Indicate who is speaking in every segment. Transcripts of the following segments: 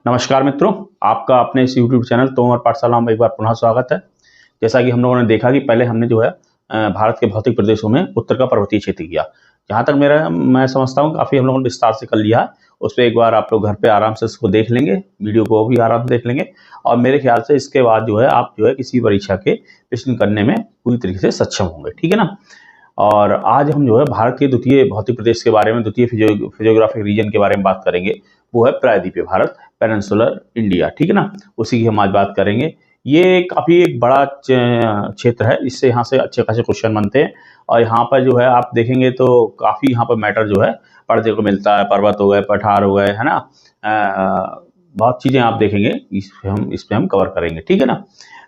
Speaker 1: नमस्कार मित्रों, आपका अपने इस YouTube चैनल तोमर पाठशाला में एक बार पुनः स्वागत है। जैसा कि हम लोगों ने देखा कि पहले हमने जो है भारत के भौतिक प्रदेशों में उत्तर का पर्वतीय क्षेत्र किया। जहाँ तक मैं समझता हूँ काफ़ी हम लोगों ने विस्तार से कर लिया है। उस पर एक बार आप लोग घर पे आराम से इसको देख लेंगे, वीडियो को भी आराम से देख लेंगे और मेरे ख्याल से इसके बाद जो है आप जो है किसी परीक्षा के प्रश्न करने में पूरी तरीके से सक्षम होंगे, ठीक है ना। और आज हम जो है भारत के द्वितीय भौतिक प्रदेश के बारे में, द्वितीय फिजियोग्राफिक रीजन के बारे में बात करेंगे। वो है प्रायद्वीपीय भारत, पेनिनसुलर इंडिया, ठीक है ना। उसी की हम आज बात करेंगे। ये काफ़ी एक बड़ा क्षेत्र है, इससे यहाँ से अच्छे खासे क्वेश्चन बनते हैं और यहाँ पर जो है आप देखेंगे तो काफ़ी यहाँ पर मैटर जो है पढ़ने को मिलता है। पर्वत हो गए, पठार हो गए, है ना। बहुत चीज़ें आप देखेंगे, इस पे हम कवर करेंगे, ठीक है ना।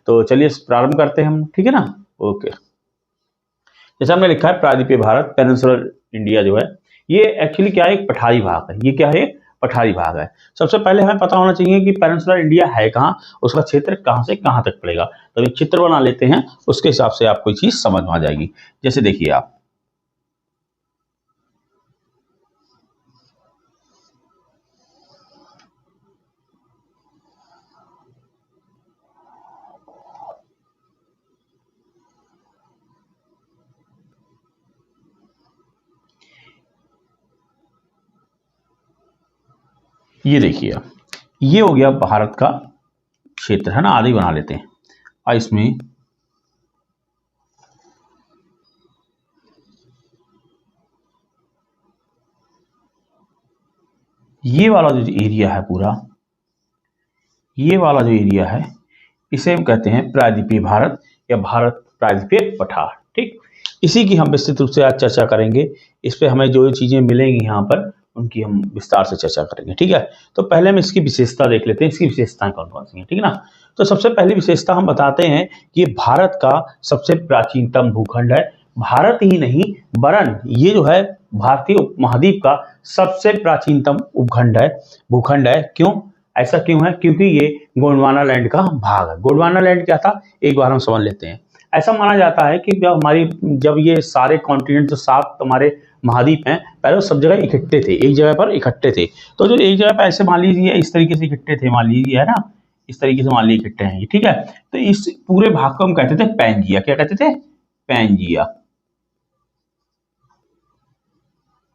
Speaker 1: तो चलिए प्रारंभ करते हैं हम, ठीक है ना। ओके, जैसा हमने लिखा है प्रायद्वीपीय भारत, पेनिनसुलर इंडिया जो है ये एक्चुअली क्या है, एक पठारी भाग है। ये क्या है, पठारी भाग है। सबसे पहले हमें पता होना चाहिए कि पेनिनसुलर इंडिया है कहाँ, उसका क्षेत्र कहाँ से कहाँ तक पड़ेगा। तो एक चित्र बना लेते हैं, उसके हिसाब से आपको चीज समझ में आ जाएगी। जैसे देखिए आप, ये देखिए ये हो गया भारत का क्षेत्र, है ना। आदि बना लेते हैं और इसमें ये वाला जो एरिया है पूरा, ये वाला जो एरिया है इसे हम कहते हैं प्रायद्वीपीय भारत या भारत प्रायद्वीपीय पठार, ठीक। इसी की हम विस्तृत रूप से आज चर्चा करेंगे। इस पे हमें जो चीजें मिलेंगी यहाँ पर उनकी हम विस्तार से चर्चा करेंगे, ठीक है। तो पहले हम इसकी विशेषता देख लेते हैं, इसकी विशेषताएं कौन कौन सी हैं, ठीक है ना। तो सबसे पहली विशेषता हम बताते हैं कि भारत का सबसे प्राचीनतम भूखंड है। भारत ही नहीं वरन ये जो है भारतीय उपमहाद्वीप का सबसे प्राचीनतम उपखंड है, भूखंड है। क्यों, ऐसा क्यों है? क्योंकि ये गोंडवाना लैंड का भाग है। गोंडवाना लैंड क्या था, एक बार हम समझ लेते हैं। ऐसा माना जाता है कि जब ये सारे कॉन्टिनेंट, जो 7 हमारे महाद्वीप हैं, पहले वो सब जगह इकट्ठे थे, एक जगह पर इकट्ठे थे। तो जो एक जगह पर ऐसे मान लीजिए इस तरीके से इकट्ठे थे, मान लीजिए, है ना, इस तरीके से मान लीजिए इकट्ठे हैं, ठीक है। तो इस पूरे भाग को हम कहते थे पैंजिया। क्या कहते थे? पैंजिया,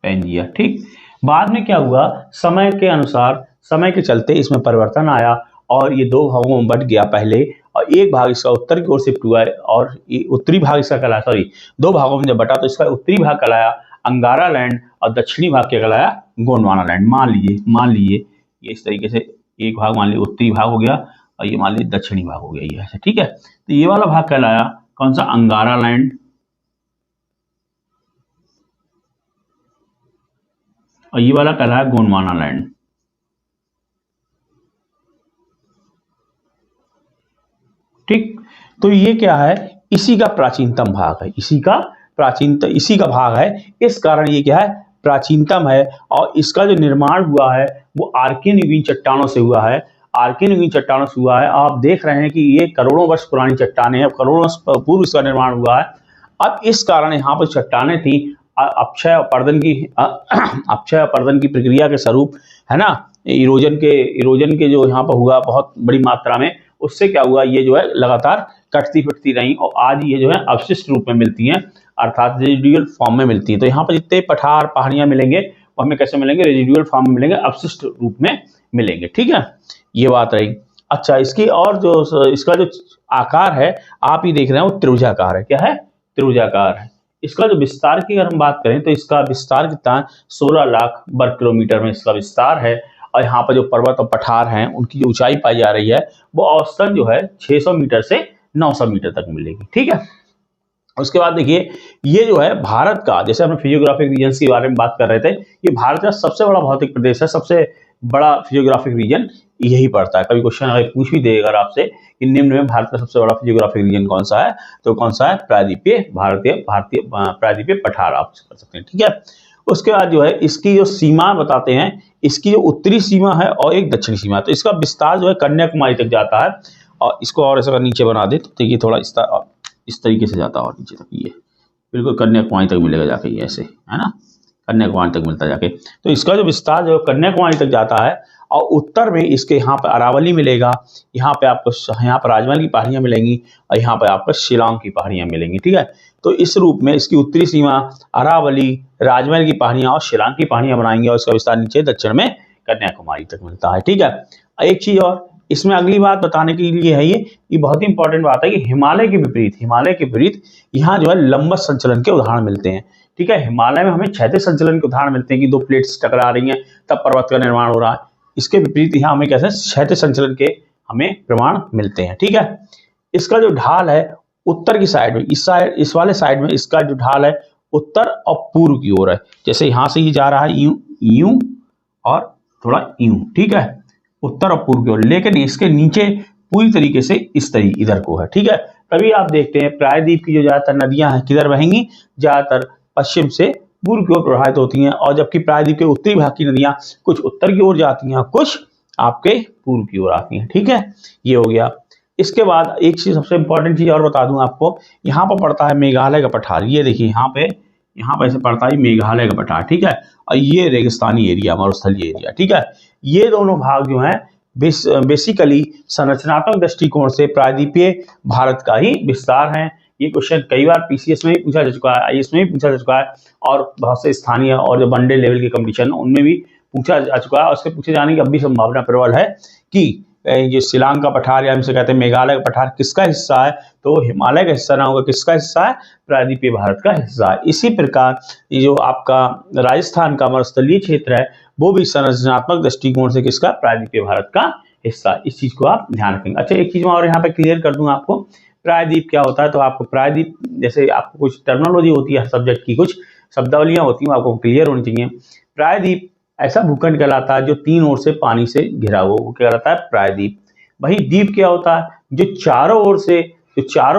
Speaker 1: पैंजिया, ठीक। बाद में क्या हुआ, समय के अनुसार, समय के चलते इसमें परिवर्तन आया और ये 2 भागों में बट गया पहले, और एक भाग इसका उत्तर की ओर शिफ्ट हुआ है और ये उत्तरी भाग इसका कहलाया, सॉरी 2 भागों में जब बटा तो इसका उत्तरी भाग कहलाया अंगारा लैंड और दक्षिणी भाग क्या कहलाया, गोंडवाना लैंड। मान लीजिए ये इस तरीके से एक भाग मान लीजिए उत्तरी भाग हो गया और ये मान लीजिए दक्षिणी भाग हो गया, ये ऐसे, ठीक है। तो ये वाला भाग कहलाया कौन सा, अंगारा लैंड, और ये वाला कहलाया गोंडवाना लैंड, ठीक। तो ये क्या है, इसी का प्राचीनतम भाग है, इसी का भाग है। इस कारण ये क्या है, प्राचीनतम है। और इसका जो निर्माण हुआ है वो आर्के नवीन चट्टानों से हुआ है। आर्के नवीन चट्टानों से हुआ है। आप देख रहे हैं कि ये करोड़ों वर्ष पुरानी चट्टानें हैं, करोड़ों वर्ष पूर्व इसका निर्माण हुआ है। अब इस कारण यहाँ पर चट्टानें थी, अक्षय अपरदन की प्रक्रिया के स्वरूप, है ना, इरोजन के जो यहाँ पर हुआ बहुत बड़ी मात्रा में, उससे क्या हुआ, ये जो है लगातार कटती फिटती रही और आज ये जो है अवशिष्ट रूप में मिलती हैं, अर्थात रेजिडुअल फॉर्म में मिलती हैं। तो यहाँ पर जितने पठार पहाड़ियां मिलेंगे वो हमें कैसे मिलेंगे, रेजिडुअल फॉर्म में मिलेंगे, अवशिष्ट रूप में मिलेंगे, ठीक है। ये बात रही। अच्छा, इसकी और जो इसका जो आकार है आप ही देख रहे हैं वो त्रिभुजाकार है। क्या है, त्रिभुजाकार है। इसका जो विस्तार की अगर हम बात करें तो इसका विस्तार कितना है, 16 लाख वर्ग किलोमीटर में इसका विस्तार है। और यहाँ पर जो पर्वत और पठार हैं उनकी जो ऊंचाई पाई जा रही है वो औसतन जो है 600 मीटर से 900 मीटर तक मिलेगी, ठीक है। उसके बाद देखिए ये जो है भारत का, जैसे हमने फिजियोग्राफिक रीजन के बारे में बात कर रहे थे, ये भारत का सबसे बड़ा भौतिक प्रदेश है, सबसे बड़ा फिजियोग्राफिक रीजन यही पड़ता है। कभी क्वेश्चन अगर पूछ भी देगा अगर आपसे कि निम्न में भारत का सबसे बड़ा फिजियोग्राफिक रीजन कौन सा है, तो कौन सा है, प्रायद्वीपीय प्रायद्वीपीय पठार आप कर सकते हैं, ठीक है। उसके बाद जो है इसकी जो सीमा बताते हैं, इसकी जो उत्तरी सीमा है और एक दक्षिणी सीमा है। तो इसका विस्तार जो है कन्याकुमारी तक जाता है। और इसको और ऐसा नीचे बना दे तो देखिए थोड़ा इस तरीके से जाता है और नीचे तक, ये बिल्कुल कन्याकुमारी तक मिलेगा जाके, ये ऐसे, है ना, कन्याकुमारी तक मिलता जाके। तो इसका जो विस्तार जो कन्याकुमारी तक जाता है और उत्तर में इसके यहाँ पर अरावली मिलेगा, यहाँ पे आपको यहाँ पर राजमहल की पहाड़ियाँ मिलेंगी और यहाँ पर आपको शिलांग की पहाड़ियाँ मिलेंगी। ठीक है, तो इस रूप में इसकी उत्तरी सीमा अरावली, राजमहल की पहाड़ियाँ और शिलांग की पहाड़ियाँ बनाएंगे और इसका विस्तार नीचे दक्षिण में कन्याकुमारी तक मिलता है। ठीक है, एक चीज और इसमें अगली बात बताने के लिए है, ये बहुत ही इंपॉर्टेंट बात है कि हिमालय के विपरीत यहाँ जो है लंबवत संचलन के उदाहरण मिलते हैं। ठीक है, हिमालय में हमें क्षैतिज संचलन के उदाहरण मिलते हैं कि दो प्लेट्स टकरा रही हैं तब पर्वत का निर्माण हो रहा है। इसके विपरीत यहाँ हमें कैसे क्षैतिज संचलन के हमें प्रमाण मिलते हैं। ठीक है, इसका जो ढाल है उत्तर की साइड में, इस वाले साइड में इसका जो ढाल है उत्तर और पूर्व की ओर है। जैसे यहाँ से ये जा रहा है यूं यूं और थोड़ा यूं। ठीक है, उत्तर और पूर्व की ओर, लेकिन इसके नीचे पूरी तरीके से इधर को है। ठीक है, तभी आप देखते हैं प्रायद्वीप की जो ज्यादातर नदियां हैं किधर बहेंगी, ज्यादातर पश्चिम से पूर्व की ओर प्रवाहित होती हैं, और जबकि प्रायद्वीप के उत्तरी भाग की नदियां कुछ उत्तर की ओर जाती हैं, कुछ आपके पूर्व की ओर आती हैं। ठीक है, ये हो गया। इसके बाद एक चीज, सबसे इंपॉर्टेंट चीज और बता दूं आपको, यहाँ पर पड़ता है मेघालय का पठार। ये देखिए यहाँ पे ऐसे पड़ता है मेघालय का पठार। ठीक है, और ये रेगिस्तानी एरिया, मरुस्थलीय एरिया। ठीक है, ये दोनों भाग जो हैं बेसिकली संरचनात्मक दृष्टिकोण से प्रायद्वीपीय भारत का ही विस्तार है। ये क्वेश्चन कई बार पीसीएस में भी पूछा जा चुका है, आईएएस में भी पूछा जा चुका है, और बहुत से स्थानीय और जो वनडे लेवल के कंपटीशन उनमें भी पूछा जा चुका है। और उसके पूछे जाने की अब भी संभावना प्रबल है कि ये शिलांग का पठार, या हम इसे कहते हैं मेघालय का पठार, किसका हिस्सा है, तो हिमालय का हिस्सा ना होगा, किसका हिस्सा है, प्रायद्वीपीय भारत का हिस्सा है। इसी प्रकार ये जो आपका राजस्थान का मरुस्थलीय क्षेत्र है वो भी संरचनात्मक दृष्टिकोण से किसका, प्रायद्वीपीय भारत का हिस्सा। इस चीज को आप ध्यान रखेंगे। अच्छा, एक चीज मैं और यहाँ पे क्लियर कर दूं आपको, प्रायद्वीप क्या होता है। तो आपको प्रायद्वीप, जैसे आपको कुछ टर्मिनोलॉजी होती है सब्जेक्ट की, कुछ शब्दावलियां होती हैं, आपको क्लियर होनी चाहिए। प्रायद्वीप ऐसा भूखंड कहलाता है जो तीन ओर से पानी से घिरा हुआ, वो क्या कहलाता है, प्रायद्वीप। वही द्वीप क्या होता है, जो चारों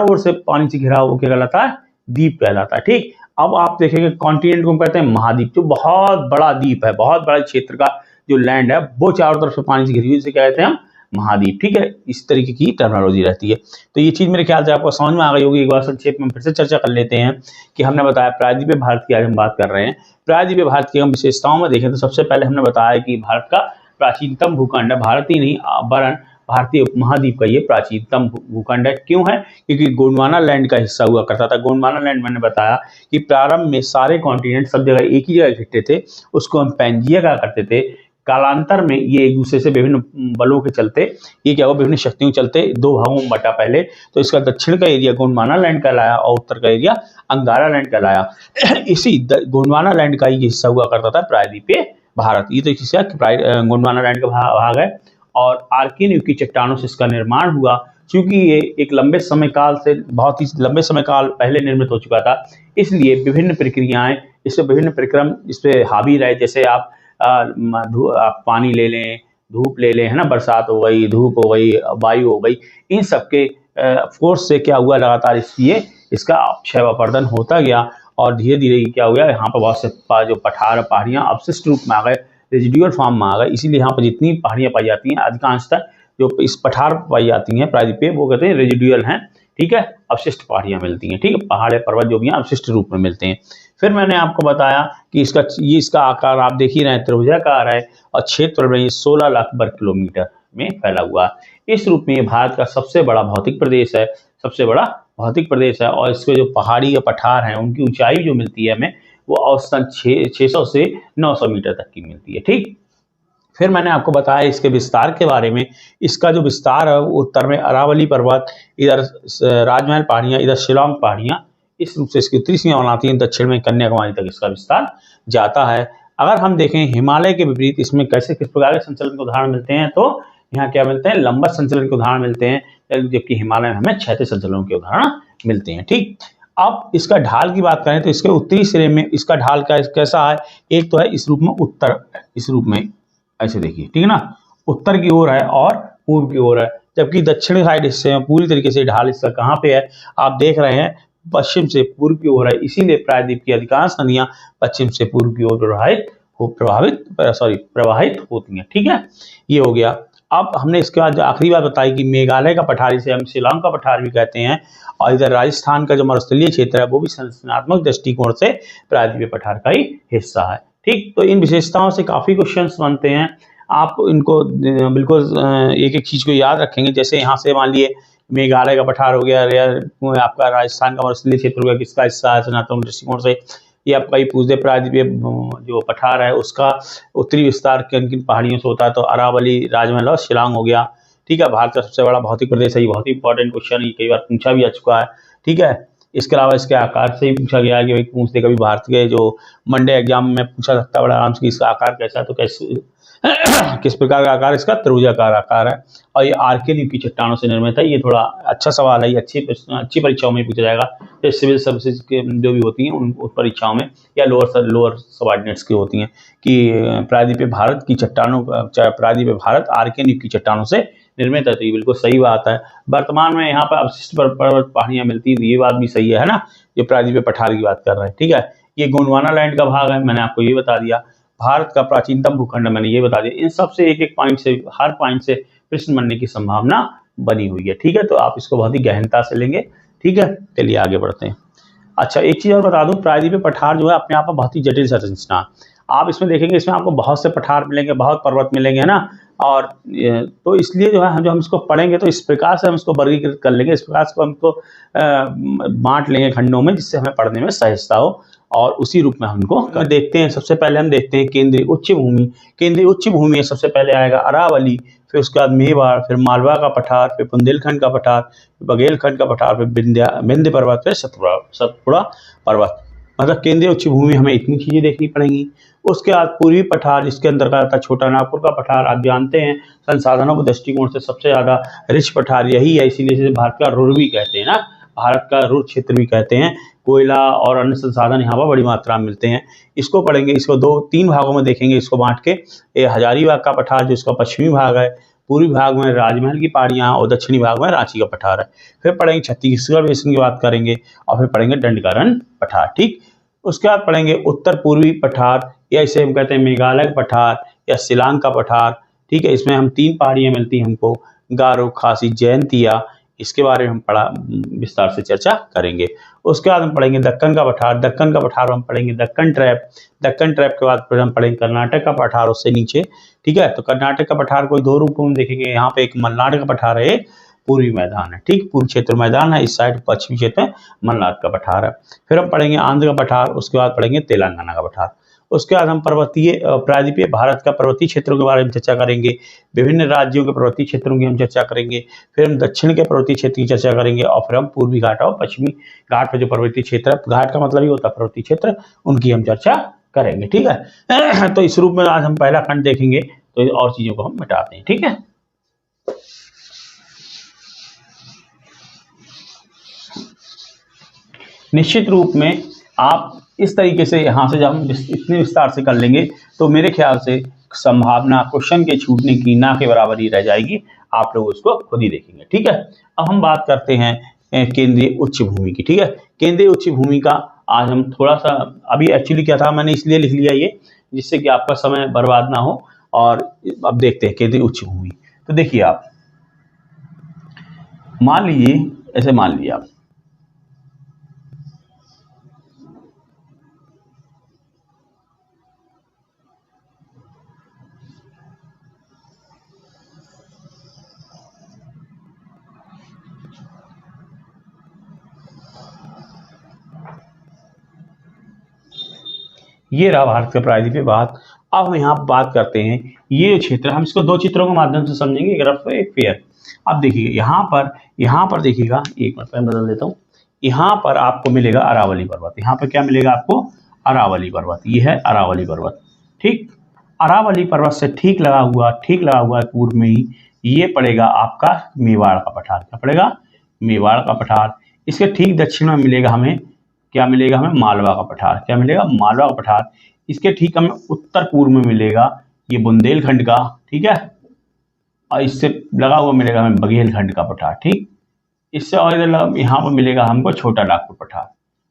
Speaker 1: ओर से पानी से घिरा हुआ, वो क्या कहलाता है, द्वीप कहलाता है। ठीक, अब आप देखेंगे कॉन्टिनेंट को कहते हैं महाद्वीप, जो बहुत बड़ा द्वीप है, बहुत बड़ा क्षेत्र का जो लैंड है वो चारों तरफ से पानी से घिरी हुई, इसे क्या कहते हैं हम, महाद्वीप। ठीक है, इस तरीके की टर्मिनोलॉजी रहती है। तो ये चीज मेरे ख्याल से आपको समझ में आ गई होगी। एक बार संक्षेप में फिर से चर्चा कर लेते हैं कि हमने बताया प्रायद्वीपीय भारत की आज हम बात कर रहे हैं। प्रायद्वीपीय भारत की हम विशेषताओं में देखें तो सबसे पहले हमने बताया कि भारत का प्राचीनतम भूखंड है, भारत ही नहीं वरन भारतीय उपमहाद्वीप का ये प्राचीनतम भूखंड है। क्यों है, क्योंकि गोंडवाना लैंड का हिस्सा हुआ करता था। गोंडवाना लैंड मैंने बताया कि प्रारंभ में सारे कॉन्टिनेंट सब जगह एक ही जगह इकट्ठे थे, उसको हम पैंजिया कहा करते थे। कालांतर में ये एक दूसरे से विभिन्न बलों के चलते ये क्या हुआ, विभिन्न शक्तियों के चलते दो भागों में बटा। पहले तो इसका दक्षिण का एरिया गोंडवाना लैंड कहलाया और उत्तर का एरिया अंगारा लैंड कहलाया। इसी गोंडवाना लैंड का ये हिस्सा हुआ करता था प्रायद्वीपीय भारत। ये तो इसका गोंडवाना लैंड का भाग है, और आर्किन युग की चट्टानों से इसका निर्माण हुआ। चूंकि ये एक बहुत ही लंबे समय काल पहले निर्मित हो चुका था, इसलिए विभिन्न प्रक्रियाएं इस पे हावी रहे। जैसे आप पानी ले लें, धूप ले लें, है ना, बरसात हो गई, धूप हो गई, वायु हो गई, इन सब के फोर्स से क्या हुआ, लगातार इसलिए इसका क्षय अपर्दन होता गया, और धीरे धीरे क्या हो गया, यहाँ पर बहुत से जो पठार पहाड़ियाँ अवशिष्ट रूप में आ गए, रेजिडुअल फॉर्म में आ गए। इसीलिए यहाँ पर जितनी पहाड़ियाँ पाई जाती हैं अधिकांशतः जो इस पठार पाई जाती हैं प्रायद्वीपीय, वो कहते हैं रेजिडुअल हैं। ठीक है, अवशिष्ट पहाड़ियाँ मिलती हैं। ठीक है, पहाड़ या पर्वत जो भी हैं अवशिष्ट रूप में मिलते हैं। फिर मैंने आपको बताया कि इसका आकार आप देख ही रहे हैं, त्रिभुजाकार है, और क्षेत्र में ये 16 लाख वर्ग किलोमीटर में फैला हुआ है। इस रूप में ये भारत का सबसे बड़ा भौतिक प्रदेश है, और इसके जो पहाड़ी या पठार हैं उनकी ऊंचाई जो मिलती है हमें, वो औसतन 600 से 900 मीटर तक की मिलती है। ठीक, फिर मैंने आपको बताया इसके विस्तार के बारे में। इसका जो विस्तार है वो उत्तर में अरावली पर्वत, इधर राजमहल पहाड़ियाँ, इधर शिलांग पहाड़ियाँ, इस रूप से इसकी उत्तरी सीमा बनाती हैं। दक्षिण में कन्याकुमारी तक इसका विस्तार जाता है। अगर हम देखें हिमालय के विपरीत इसमें किस प्रकार के संचलन के उदाहरण मिलते हैं, तो यहाँ क्या मिलते हैं, लंबवत संचलन के उदाहरण मिलते हैं, जबकि हिमालय में हमें क्षैतिज संचलनों के उदाहरण मिलते हैं। ठीक, अब इसका ढाल की बात करें तो इसके उत्तरी सिरे में इसका ढाल कैसा है, एक तो है इस रूप में उत्तर, इस रूप में ऐसे देखिए, ठीक है ना, उत्तर की ओर है और पूर्व की ओर है, जबकि दक्षिणी साइड हिस्से में पूरी तरीके से ढाल इसका कहाँ पे है, आप देख रहे हैं पश्चिम से पूर्व की ओर है। इसीलिए प्रायद्वीप की अधिकांश नदियां पश्चिम से पूर्व की ओर प्रवाहित होती हैं। ठीक है, ये हो गया। अब हमने इसके बाद जो आखिरी बात बताई कि मेघालय का पठार, इसे हम शिलांग का पठार भी कहते हैं, और इधर राजस्थान का जो मरुस्थलीय क्षेत्र है वो भी संरचनात्मक दृष्टिकोण से प्रायद्वीपीय पठार का ही हिस्सा है। ठीक, तो इन विशेषताओं से काफी क्वेश्चंस बनते हैं। आप इनको बिल्कुल एक एक चीज़ को याद रखेंगे। जैसे यहाँ से मान लिए मेघालय का पठार हो गया, आपका राजस्थान का मरुस्थलीय क्षेत्र हो गया, किसका हिस्सा है सनातन दृष्टिकोण से, ये आपका ही पूछ दे प्रायद्वीपीय जो पठार है उसका उत्तरी विस्तार किन किन पहाड़ियों से होता है, तो अरावली, राजमहल और शिलांग हो गया। ठीक है, भारत का सबसे बड़ा भौतिक प्रदेश है, ये बहुत ही इंपॉर्टेंट क्वेश्चन, ये कई बार पूछा भी आ चुका है। ठीक है, इसके अलावा इसके आकार से ही पूछा गया है कि भाई पूछ दे कभी भारत के जो मंडे एग्जाम में पूछा सकता है बड़ा आराम से कि इसका आकार कैसा है, तो कैसे किस प्रकार का आकार, इसका त्रिभुजाकार आकार है और ये आर्कियन की चट्टानों से निर्मित है। ये थोड़ा अच्छा सवाल है, ये अच्छी परीक्षाओं में पूछा जाएगा, जो सिविल सर्विसेज के जो भी होती हैं उन परीक्षाओं में, या लोअर सबऑर्डिनेट्स की होती हैं, कि प्रायद्वीपीय भारत की चट्टानों, प्रायद्वीपीय भारत आर्कियन युग की चट्टानों से निर्मित है, तो ये बिल्कुल सही बात है। वर्तमान में यहाँ पर अवशिष्ट पर्वत पहाड़ियाँ मिलती हैं, ये बात भी सही है ना, ये प्रायद्वीपीय पठार की बात कर रहे हैं। ठीक है, ये गोंडवाना लैंड का भाग है, मैंने आपको ये बता दिया। भारत का प्राचीनतम भूखंड मैंने ये बता दिया। इन सब से एक एक पॉइंट से, हर पॉइंट से प्रश्न बनने की संभावना बनी हुई है। ठीक है, तो आप इसको बहुत ही गहनता से लेंगे। ठीक है, चलिए आगे बढ़ते हैं। अच्छा, एक चीज़ और बता दूं, प्रायद्वीपीय पठार जो है अपने आप में बहुत ही जटिल संरचना, आप इसमें देखेंगे इसमें आपको बहुत से पठार मिलेंगे, बहुत पर्वत मिलेंगे, है ना, और तो इसलिए जो है हम इसको पढ़ेंगे तो इस प्रकार से हम इसको वर्गीकृत कर लेंगे, इस प्रकार से हम इसको बांट लेंगे खंडों में, जिससे हमें पढ़ने में सहजता हो, और उसी रूप में हम इनको देखते हैं। सबसे पहले हम देखते हैं केंद्रीय उच्च भूमि। केंद्रीय उच्च भूमि सबसे पहले आएगा अरावली, फिर उसके बाद मेवाड़, फिर मालवा का पठार, फिर बुंदेलखंड का पठार, बघेलखंड का पठार, फिर विंध्य पर्वत, फिर सतपुड़ा पर्वत। मतलब केंद्रीय उच्च भूमि हमें इतनी चीज़ें देखनी पड़ेंगी। उसके बाद पूर्वी पठार, जिसके अंतर्गत आता है छोटा नागपुर का पठार। आप जानते हैं संसाधनों के दृष्टिकोण से सबसे ज़्यादा रिच पठार यही है, इसीलिए इसे भारत का रुर भी कहते हैं ना, भारत का रुर क्षेत्र भी कहते हैं। कोयला और अन्य संसाधन यहाँ पर बड़ी मात्रा में मिलते हैं। इसको पढ़ेंगे, इसको तीन भागों में देखेंगे, इसको बांट के। ये हजारीबाग का पठार जो इसका पश्चिमी भाग है, पूर्वी भाग में राजमहल की पहाड़ियाँ और दक्षिणी भाग में रांची का पठार है। फिर पढ़ेंगे छत्तीसगढ़ बेसिन की बात करेंगे, और फिर पढ़ेंगे दंडकारण्य पठार। ठीक, उसके बाद पढ़ेंगे उत्तर पूर्वी पठार, या इसे हम कहते हैं मेघालय पठार या शिलांग का पठार। ठीक है, इसमें हम तीन पहाड़ियाँ मिलती हैं हमको, गारो, खासी, जयंतिया। इसके बारे में हम विस्तार से चर्चा करेंगे। उसके बाद हम पढ़ेंगे दक्कन का पठार। दक्कन का पठार हम पढ़ेंगे दक्कन ट्रैप। दक्कन ट्रैप के बाद फिर हम पढ़ेंगे कर्नाटक का पठार, उससे नीचे। ठीक है, तो कर्नाटक का पठार को दो रूपों में देखेंगे। यहाँ पे एक मलनाड का पठार है, पूर्वी मैदान है। ठीक, पूर्वी क्षेत्र मैदान है, इस साइड पश्चिमी क्षेत्र में मलनाड का पठार है। फिर हम पढ़ेंगे आंध्र का पठार, उसके बाद पढ़ेंगे तेलंगाना का पठार। उसके बाद हम प्रायद्वीपीय भारत का पर्वतीय क्षेत्रों के बारे में चर्चा करेंगे, विभिन्न राज्यों के पर्वतीय क्षेत्रों की हम चर्चा करेंगे। फिर हम दक्षिण के पर्वतीय क्षेत्र की चर्चा करेंगे, और फिर हम पूर्वी घाट और पश्चिमी घाट पर जो पर्वतीय क्षेत्र है, घाट का मतलब ही होता है पर्वतीय क्षेत्र, उनकी हम चर्चा करेंगे। ठीक है, तो इस रूप में आज हम पहला खंड देखेंगे, तो और चीजों को हम मिटाते हैं। ठीक है, निश्चित रूप में आप इस तरीके से यहाँ से जब हम इतने विस्तार से कर लेंगे तो मेरे ख्याल से संभावना क्वेश्चन के छूटने की ना के बराबर ही रह जाएगी। आप लोग उसको खुद ही देखेंगे। ठीक है, अब हम बात करते हैं केंद्रीय उच्च भूमि की। ठीक है, केंद्रीय उच्च भूमि का आज हम थोड़ा सा, अभी एक्चुअली क्या था, मैंने इसलिए लिख लिया ये जिससे कि आपका समय बर्बाद ना हो। और अब देखते हैं केंद्रीय उच्च भूमि। तो देखिए, आप मान लीजिए, ऐसे मान लीजिए आप ये रहा भारत का प्रायद्वीपीय भाग। अब हम यहाँ बात करते हैं, ये क्षेत्र, हम इसको दो चित्रों के माध्यम से समझेंगे, एक रफ एक फेयर। अब देखिए यहाँ पर देखिएगा, एक मिनट में बदल देता हूँ। यहाँ पर आपको मिलेगा अरावली पर्वत। यहाँ पर क्या मिलेगा आपको? अरावली पर्वत। ये है अरावली पर्वत। ठीक, अरावली पर्वत से ठीक लगा हुआ है पूर्व में ही ये पड़ेगा आपका मेवाड़ का पठार। क्या पड़ेगा? मेवाड़ का पठार। इसके ठीक दक्षिण में मिलेगा हमें, क्या मिलेगा हमें? मालवा का पठार। क्या मिलेगा? मालवा का पठार। इसके ठीक हमें उत्तर पूर्व में मिलेगा ये बुंदेलखंड का, ठीक है, और इससे लगा हुआ मिलेगा हमें बघेलखंड का पठार। ठीक, इससे और इधर यहाँ पर मिलेगा हमको छोटा नागपुर पठार।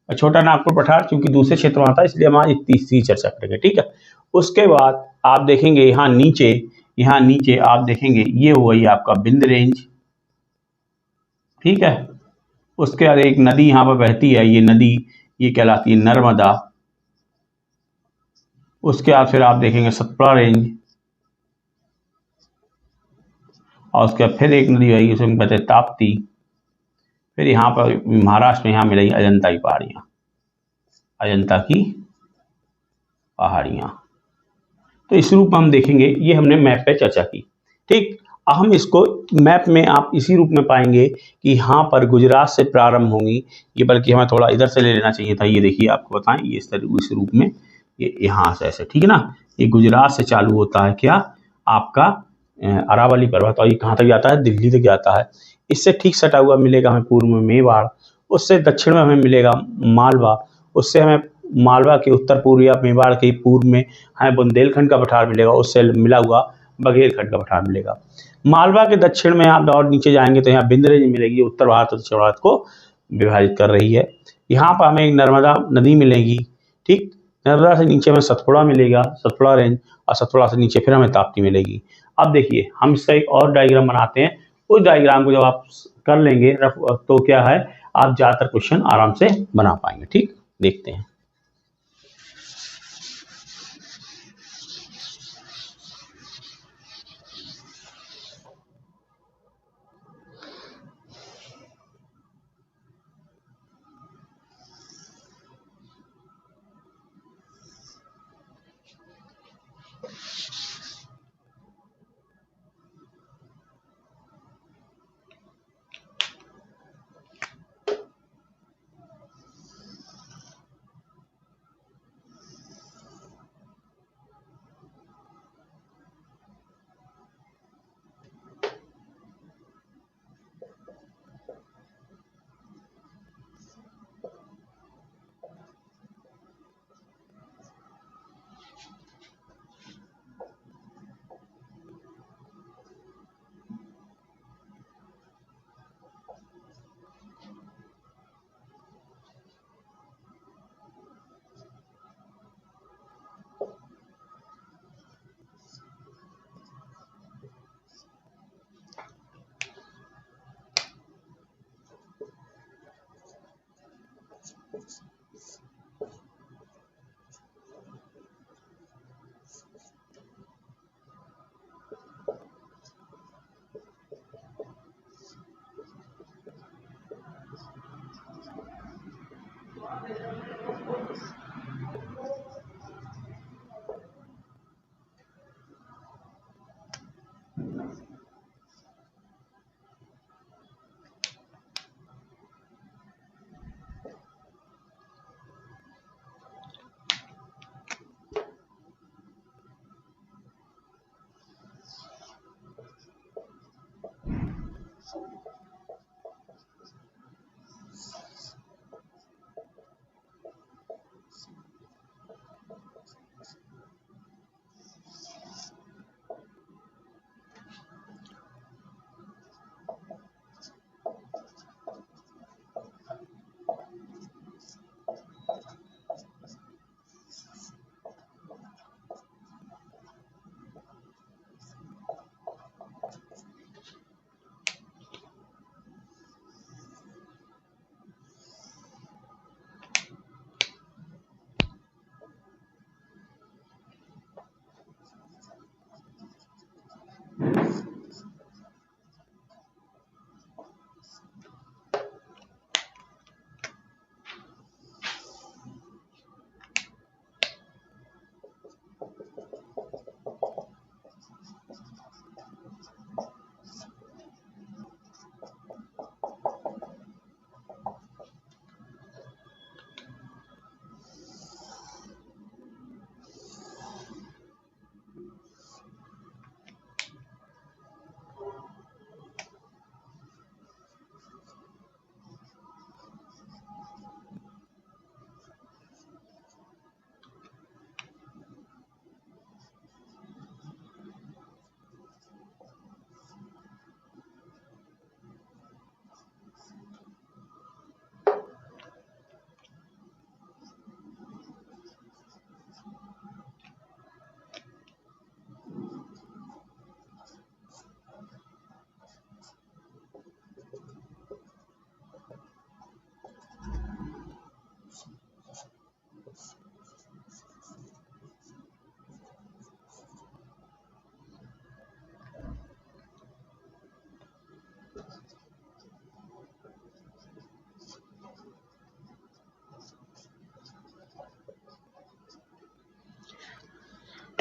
Speaker 1: और छोटा नागपुर पठार चूंकि दूसरे क्षेत्र में आता है इसलिए हम आज तीसरी चर्चा करेंगे। ठीक है, उसके बाद आप देखेंगे यहाँ नीचे आप देखेंगे ये हुआ ये आपका बिंद रेंज। ठीक है, उसके बाद एक नदी यहाँ पर बहती है, ये नदी ये कहलाती है नर्मदा। उसके बाद फिर आप देखेंगे सतपुड़ा रेंज, और उसके बाद फिर एक नदी आएगी, उसमें कहते हैं ताप्ती। फिर यहाँ पर महाराष्ट्र में यहाँ मिलेगी अजंता की पहाड़ियाँ, अजंता की पहाड़ियाँ। तो इस रूप में हम देखेंगे, ये हमने मैप पे चर्चा की। ठीक, अब हम इसको मैप में आप इसी रूप में पाएंगे कि यहाँ पर गुजरात से प्रारंभ होंगी, ये बल्कि हमें थोड़ा इधर से ले लेना चाहिए था। ये देखिए आपको बताएं, ये इस रूप में, ये यहाँ से ऐसे, ठीक है ना। ये गुजरात से चालू होता है क्या, आपका अरावली पर्वत, और ये कहाँ तक जाता है, दिल्ली तक जाता है। इससे ठीक सटा हुआ मिलेगा हमें पूर्व में मेवाड़, उससे दक्षिण में हमें मिलेगा मालवा, उससे हमें मालवा के उत्तर पूर्व या मेवाड़ के पूर्व में हमें बुंदेलखंड का पठार मिलेगा, उससे मिला हुआ बघेलखंड का पठार मिलेगा। मालवा के दक्षिण में आप और नीचे जाएंगे तो यहाँ बिंद रेंज मिलेगी, उत्तर भारत और दक्षिण भारत को विभाजित कर रही है। यहाँ पर हमें एक नर्मदा नदी मिलेगी। ठीक, नर्मदा से नीचे हमें सतपुड़ा मिलेगा, सतपुड़ा रेंज, और सतपुड़ा से नीचे फिर हमें ताप्ती मिलेगी। अब देखिए हम इसका एक और डायग्राम बनाते हैं। उस डायग्राम को जब आप कर लेंगे तो क्या है, आप ज़्यादातर क्वेश्चन आराम से बना पाएंगे। ठीक, देखते हैं।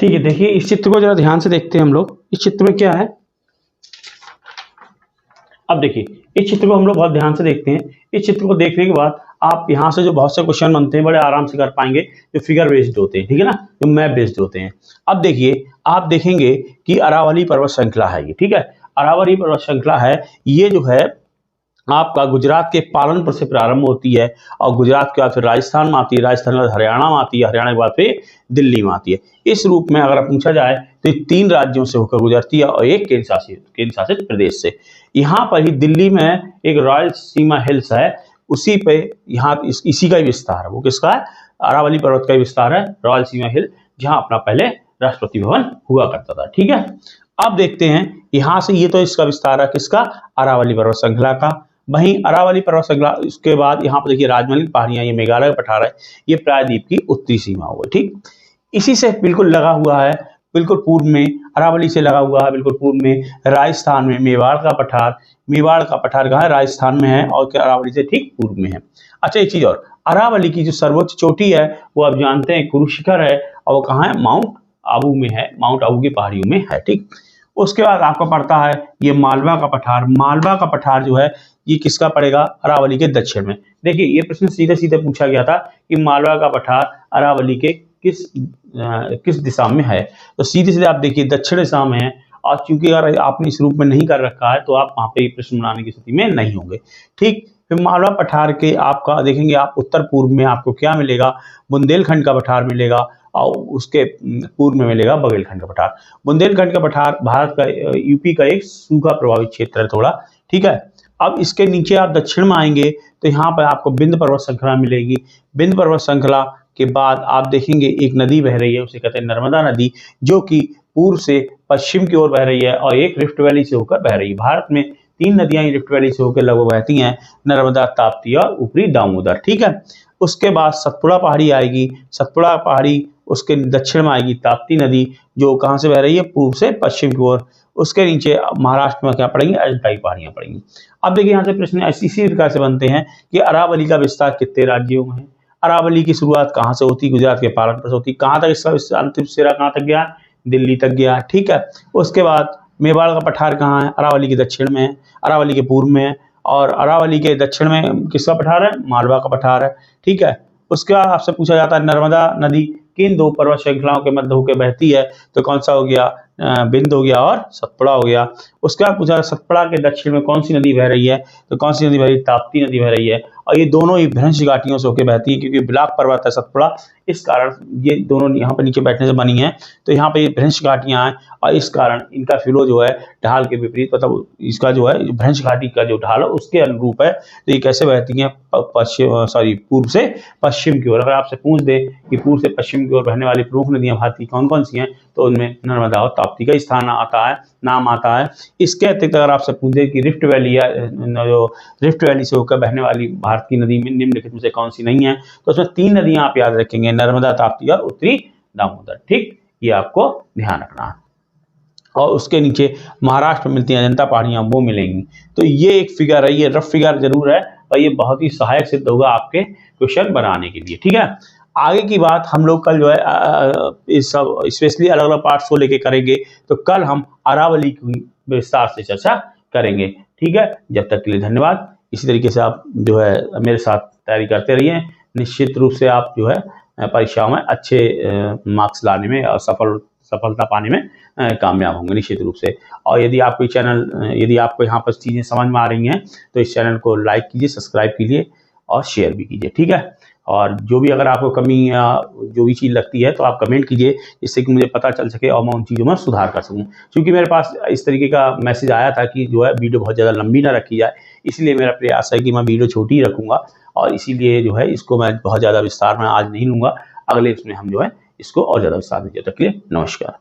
Speaker 1: ठीक है, देखिए इस चित्र को जरा ध्यान से देखते हैं हम लोग। इस चित्र में क्या है, अब देखिए इस चित्र को हम लोग बहुत ध्यान से देखते हैं। इस चित्र को देखने के बाद आप यहाँ से जो बहुत से क्वेश्चन बनते हैं बड़े आराम से कर पाएंगे, जो फिगर बेस्ड होते हैं, ठीक है ना, जो मैप बेस्ड होते हैं। अब देखिए आप देखेंगे कि अरावली पर्वत श्रृंखला है ये, ठीक है, अरावली पर्वत श्रृंखला है ये, जो है आपका गुजरात के पालनपुर से प्रारंभ होती है और गुजरात के बाद फिर राजस्थान में आती है, राजस्थान के बाद हरियाणा में आती है, हरियाणा के बाद फिर दिल्ली में आती है। इस रूप में अगर पूछा जाए तो 3 राज्यों से होकर गुजरती है और एक केंद्र शासित प्रदेश से। यहाँ पर ही दिल्ली में एक रॉयल सीमा हिल्स है, उसी पे यहाँ इसी का ही विस्तार है। वो किसका है, अरावली पर्वत का ही विस्तार है, रॉयल सीमा हिल, जहाँ अपना पहले राष्ट्रपति भवन हुआ करता था, ठीक है। अब देखते हैं यहाँ से, ये तो इसका विस्तार है किसका, अरावली पर्वत श्रृंखला का। वहीं अरावली पर्वत श्रृंखला, उसके बाद यहाँ पर देखिए राजमहल पहाड़ियां, ये मेघालय का पठार है, ये प्रायद्वीप की उत्तरी सीमा हुई, ठीक। इसी से बिल्कुल लगा हुआ है, बिल्कुल पूर्व में अरावली से लगा हुआ है, बिल्कुल पूर्व में राजस्थान में मेवाड़ का पठार। मेवाड़ का पठार कहाँ है, राजस्थान में है, और अरावली से ठीक पूर्व में है। अच्छा एक चीज और, अरावली की जो सर्वोच्च चोटी है वो आप जानते हैं गुरु शिखर है, और वो कहाँ है, माउंट आबू में है, माउंट आबू की पहाड़ियों में है, ठीक। उसके बाद आपको पड़ता है ये मालवा का पठार। मालवा का पठार जो है ये किसका पड़ेगा, अरावली के दक्षिण में। देखिए ये प्रश्न सीधे सीधे पूछा गया था कि मालवा का पठार अरावली के किस दिशा में है, तो सीधे सीधे आप देखिए दक्षिण दिशा में है। और चूंकि अगर आपने इस रूप में नहीं कर रखा है तो आप वहां पे प्रश्न बनाने की स्थिति में नहीं होंगे, ठीक। फिर मालवा पठार के आपका देखेंगे आप उत्तर पूर्व में आपको क्या मिलेगा, बुंदेलखंड का पठार मिलेगा, और उसके पूर्व में मिलेगा बघेलखंड का पठार। बुंदेलखंड का पठार भारत का, यूपी का एक सूखा प्रभावित क्षेत्र है थोड़ा, ठीक है। अब इसके नीचे आप दक्षिण में आएंगे तो यहाँ पर आपको बिंद पर्वत श्रृंखला मिलेगी। बिंद पर्वत श्रृंखला के बाद आप देखेंगे एक नदी बह रही है, उसे कहते हैं नर्मदा नदी, जो कि पूर्व से पश्चिम की ओर बह रही है और एक रिफ्ट वैली से होकर बह रही है। भारत में 3 नदियां रिफ्ट वैली से होकर लगभग बहती हैं, नर्मदा, ताप्ती और ऊपरी दामोदर, ठीक है। उसके बाद सतपुड़ा पहाड़ी आएगी, सतपुड़ा पहाड़ी उसके दक्षिण में आएगी ताप्ती नदी, जो कहाँ से बह रही है, पूर्व से पश्चिम की ओर। उसके नीचे महाराष्ट्र में क्या पड़ेंगी, अजंताई पहाड़ियां पड़ेंगी। अब देखिए यहाँ से प्रश्न इसी प्रकार से बनते हैं कि अरावली का विस्तार कितने राज्यों में है, अरावली की शुरुआत कहाँ से होती, गुजरात के पालनपुर से होती, कहाँ तक इसका अंतिम सिरा कहाँ तक गया, दिल्ली तक गया, ठीक है। उसके बाद मेवाड़ का पठार कहाँ है, अरावली के दक्षिण में है, अरावली के पूर्व में है, और अरावली के दक्षिण में किसका पठार है, मालवा का पठार है, ठीक है। उसके बाद आपसे पूछा जाता है नर्मदा नदी किन 2 पर्वत श्रृंखलाओं के मध्य होकर बहती है, तो कौन सा हो गया, बिंद हो गया और सतपुड़ा हो गया। उसके बाद पूछा सतपुड़ा के दक्षिण में कौन सी नदी बह रही है, तो कौन सी नदी बह रही है, ताप्ती नदी बह रही है, और ये दोनों ही भ्रंश घाटियों से होकर बहती है, क्योंकि बिलाक पर्वत है सतपुड़ा, इस कारण ये दोनों यहाँ पर नीचे बैठने से बनी है, तो यहाँ पे ये भ्रंश घाटियाँ हैं, और इस कारण इनका फ्लो जो है ढाल के विपरीत, मतलब इसका जो है भ्रंश घाटी का जो ढाल है उसके अनुरूप है। तो ये कैसे बहती हैं, पूर्व से पश्चिम की ओर। अगर आपसे पूछ दे कि पूर्व से पश्चिम की ओर बहने वाली प्रमुख नदियां भारत की कौन कौन सी हैं, तो उनमें नर्मदा और ताप्ती का स्थान आता है, नाम आता है। इसके अतिरिक्त अगर आपसे पूछे कि रिफ्ट वैली या जो रिफ्ट वैली से होकर बहने वाली भारत की नदी में निम्नलिखित में से कौन सी नहीं है, तो उसमें 3 नदियां आप याद रखेंगे, नर्मदा, ताप्ती और उत्तरी दामोदर, ठीक। ये आपको ध्यान रखना है। और उसके नीचे महाराष्ट्र में मिलती हैं अजंता पहाड़ियां, वो मिलेंगी। तो ये एक फिगर है, ये रफ फिगर जरूर है, और ये बहुत ही सहायक सिद्ध होगा आपके क्वेश्चन बनाने के लिए, ठीक है। आगे की बात हम लोग कल जो है इस सब स्पेशली अलग अलग पार्ट्स को लेके करेंगे, तो कल हम अरावली की विस्तार से चर्चा करेंगे, ठीक है। जब तक के लिए धन्यवाद। इसी तरीके से आप जो है मेरे साथ तैयारी करते रहिए, निश्चित रूप से आप जो है परीक्षाओं में अच्छे मार्क्स लाने में और सफलता पाने में कामयाब होंगे निश्चित रूप से। और यदि आपको यहाँ पर चीज़ें समझ में आ रही हैं तो इस चैनल को लाइक कीजिए, सब्सक्राइब कीजिए और शेयर भी कीजिए, ठीक है। और जो भी अगर आपको कमी या जो भी चीज़ लगती है तो आप कमेंट कीजिए, जिससे कि मुझे पता चल सके और मैं उन चीज़ों में सुधार कर सकूं। क्योंकि मेरे पास इस तरीके का मैसेज आया था कि जो है वीडियो बहुत ज़्यादा लंबी ना रखी जाए, इसलिए मेरा प्रयास है कि मैं वीडियो छोटी ही रखूँगा, और इसीलिए जो है इसको मैं बहुत ज़्यादा विस्तार में आज नहीं लूँगा, अगले इसमें हम जो है इसको और ज़्यादा विस्तार में। जब तक के लिए नमस्कार।